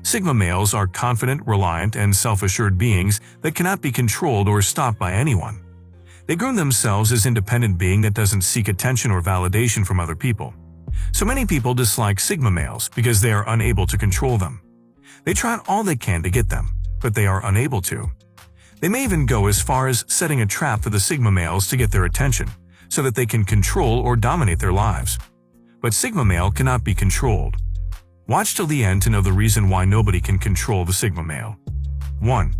Sigma males are confident, reliant, and self-assured beings that cannot be controlled or stopped by anyone. They groom themselves as an independent being that doesn't seek attention or validation from other people. So many people dislike Sigma males because they are unable to control them. They try all they can to get them, but they are unable to. They may even go as far as setting a trap for the Sigma males to get their attention, so that they can control or dominate their lives. But Sigma male cannot be controlled. Watch till the end to know the reason why nobody can control the Sigma male. 1.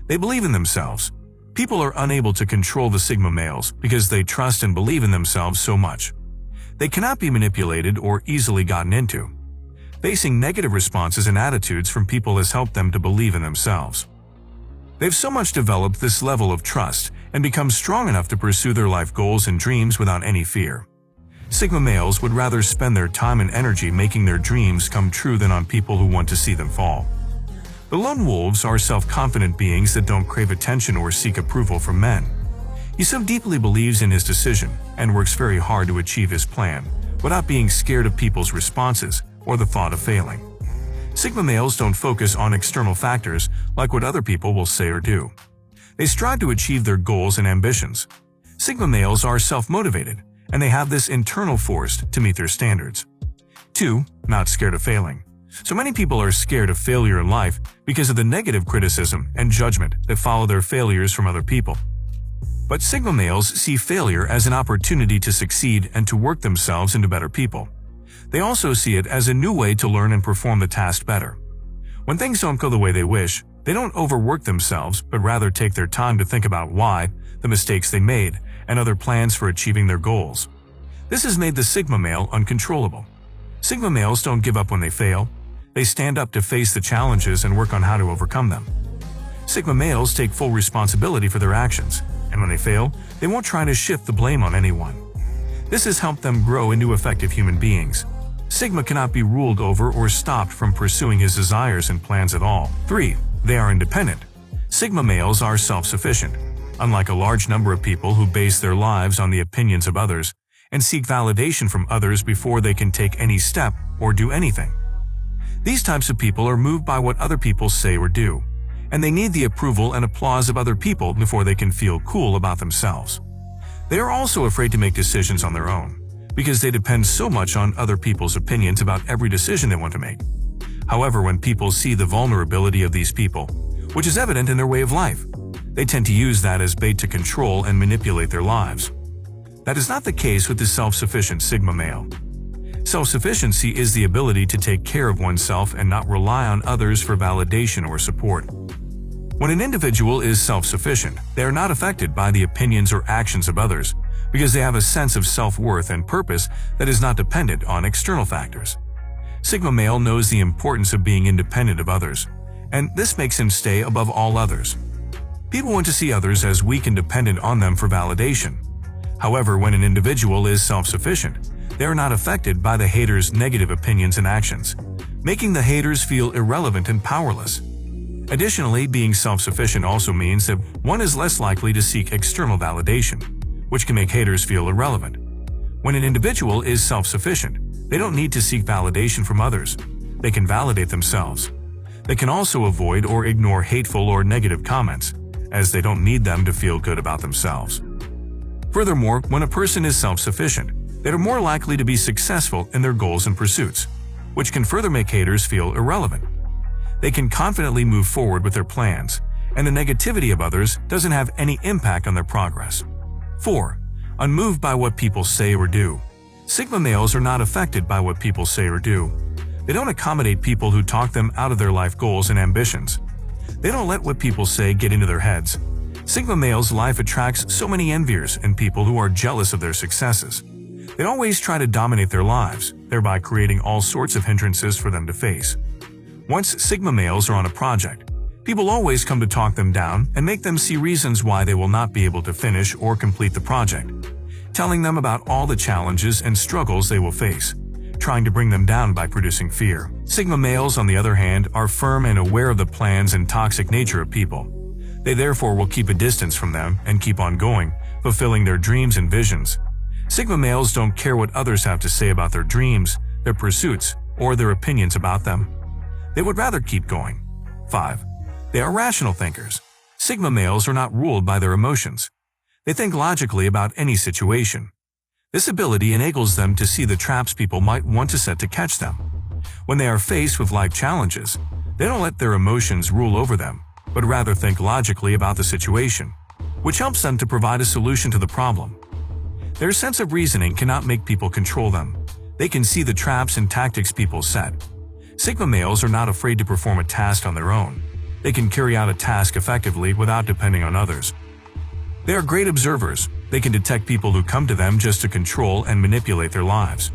They believe in themselves. People are unable to control the Sigma males because they trust and believe in themselves so much. They cannot be manipulated or easily gotten into. Facing negative responses and attitudes from people has helped them to believe in themselves. They've so much developed this level of trust and become strong enough to pursue their life goals and dreams without any fear. Sigma males would rather spend their time and energy making their dreams come true than on people who want to see them fall. The lone wolves are self-confident beings that don't crave attention or seek approval from men. He so deeply believes in his decision and works very hard to achieve his plan, without being scared of people's responses or the thought of failing. Sigma males don't focus on external factors like what other people will say or do. They strive to achieve their goals and ambitions. Sigma males are self-motivated, and they have this internal force to meet their standards. 2. Not scared of failing. So many people are scared of failure in life because of the negative criticism and judgment that follow their failures from other people. But Sigma males see failure as an opportunity to succeed and to work themselves into better people. They also see it as a new way to learn and perform the task better. When things don't go the way they wish, they don't overwork themselves, but rather take their time to think about why, the mistakes they made, and other plans for achieving their goals. This has made the Sigma male uncontrollable. Sigma males don't give up when they fail. They stand up to face the challenges and work on how to overcome them. Sigma males take full responsibility for their actions, and when they fail, they won't try to shift the blame on anyone. This has helped them grow into effective human beings. Sigma cannot be ruled over or stopped from pursuing his desires and plans at all. 3. They are independent. Sigma males are self-sufficient. Unlike a large number of people who base their lives on the opinions of others and seek validation from others before they can take any step or do anything. These types of people are moved by what other people say or do, and they need the approval and applause of other people before they can feel cool about themselves. They are also afraid to make decisions on their own, because they depend so much on other people's opinions about every decision they want to make. However, when people see the vulnerability of these people, which is evident in their way of life, they tend to use that as bait to control and manipulate their lives. That is not the case with the self-sufficient Sigma male. Self-sufficiency is the ability to take care of oneself and not rely on others for validation or support. When an individual is self-sufficient, they are not affected by the opinions or actions of others because they have a sense of self-worth and purpose that is not dependent on external factors. Sigma male knows the importance of being independent of others, and this makes him stay above all others. People want to see others as weak and dependent on them for validation. However, when an individual is self-sufficient, they are not affected by the haters' negative opinions and actions, making the haters feel irrelevant and powerless. Additionally, being self-sufficient also means that one is less likely to seek external validation, which can make haters feel irrelevant. When an individual is self-sufficient, they don't need to seek validation from others. They can validate themselves. They can also avoid or ignore hateful or negative comments, as they don't need them to feel good about themselves. Furthermore, when a person is self-sufficient, they are more likely to be successful in their goals and pursuits, which can further make haters feel irrelevant. They can confidently move forward with their plans, and the negativity of others doesn't have any impact on their progress. 4. Unmoved by what people say or do. Sigma males are not affected by what people say or do. They don't accommodate people who talk them out of their life goals and ambitions. They don't let what people say get into their heads. Sigma males' life attracts so many enviers and people who are jealous of their successes. They always try to dominate their lives, thereby creating all sorts of hindrances for them to face. Once Sigma males are on a project, people always come to talk them down and make them see reasons why they will not be able to finish or complete the project, telling them about all the challenges and struggles they will face, trying to bring them down by producing fear. Sigma males, on the other hand, are firm and aware of the plans and toxic nature of people. They therefore will keep a distance from them and keep on going, fulfilling their dreams and visions. Sigma males don't care what others have to say about their dreams, their pursuits, or their opinions about them. They would rather keep going. 5. They are rational thinkers. Sigma males are not ruled by their emotions. They think logically about any situation. This ability enables them to see the traps people might want to set to catch them. When they are faced with life challenges, they don't let their emotions rule over them, but rather think logically about the situation, which helps them to provide a solution to the problem. Their sense of reasoning cannot make people control them. They can see the traps and tactics people set. Sigma males are not afraid to perform a task on their own. They can carry out a task effectively without depending on others. They are great observers. They can detect people who come to them just to control and manipulate their lives.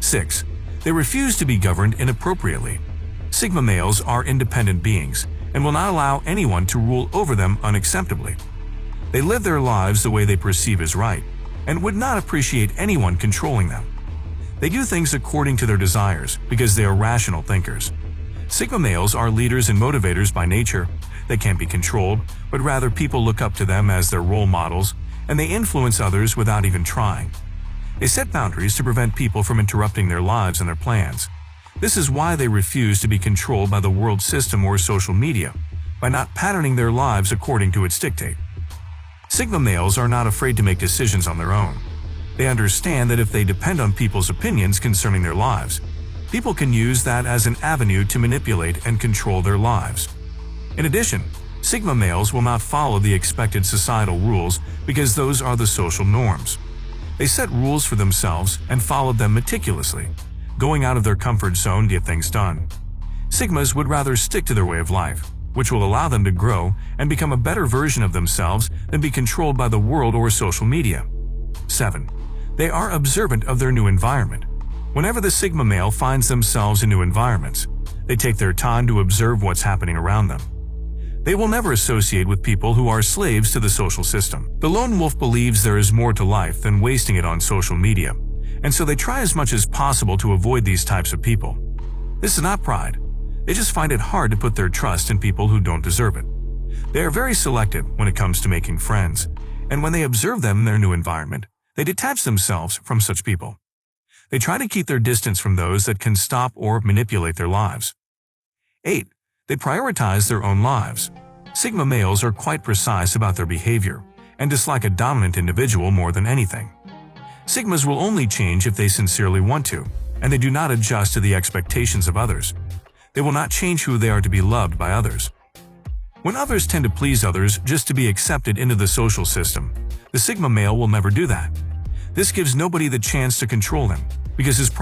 6. They refuse to be governed inappropriately. Sigma males are independent beings and will not allow anyone to rule over them unacceptably. They live their lives the way they perceive is right and would not appreciate anyone controlling them. They do things according to their desires because they are rational thinkers. Sigma males are leaders and motivators by nature. They can't be controlled, but rather people look up to them as their role models, and they influence others without even trying. They set boundaries to prevent people from interrupting their lives and their plans. This is why they refuse to be controlled by the world system or social media, by not patterning their lives according to its dictate. Sigma males are not afraid to make decisions on their own. They understand that if they depend on people's opinions concerning their lives, people can use that as an avenue to manipulate and control their lives. In addition, Sigma males will not follow the expected societal rules because those are the social norms. They set rules for themselves and follow them meticulously, going out of their comfort zone to get things done. Sigmas would rather stick to their way of life, which will allow them to grow and become a better version of themselves than be controlled by the world or social media. 7. They are observant of their new environment. Whenever the Sigma male finds themselves in new environments, they take their time to observe what's happening around them. They will never associate with people who are slaves to the social system. The lone wolf believes there is more to life than wasting it on social media, and so they try as much as possible to avoid these types of people. This is not pride. They just find it hard to put their trust in people who don't deserve it. They are very selective when it comes to making friends, and when they observe them in their new environment, they detach themselves from such people. They try to keep their distance from those that can stop or manipulate their lives. 8. They prioritize their own lives. Sigma males are quite precise about their behavior and dislike a dominant individual more than anything. Sigmas will only change if they sincerely want to, and they do not adjust to the expectations of others. They will not change who they are to be loved by others. When others tend to please others just to be accepted into the social system, the Sigma male will never do that. This gives nobody the chance to control him, because his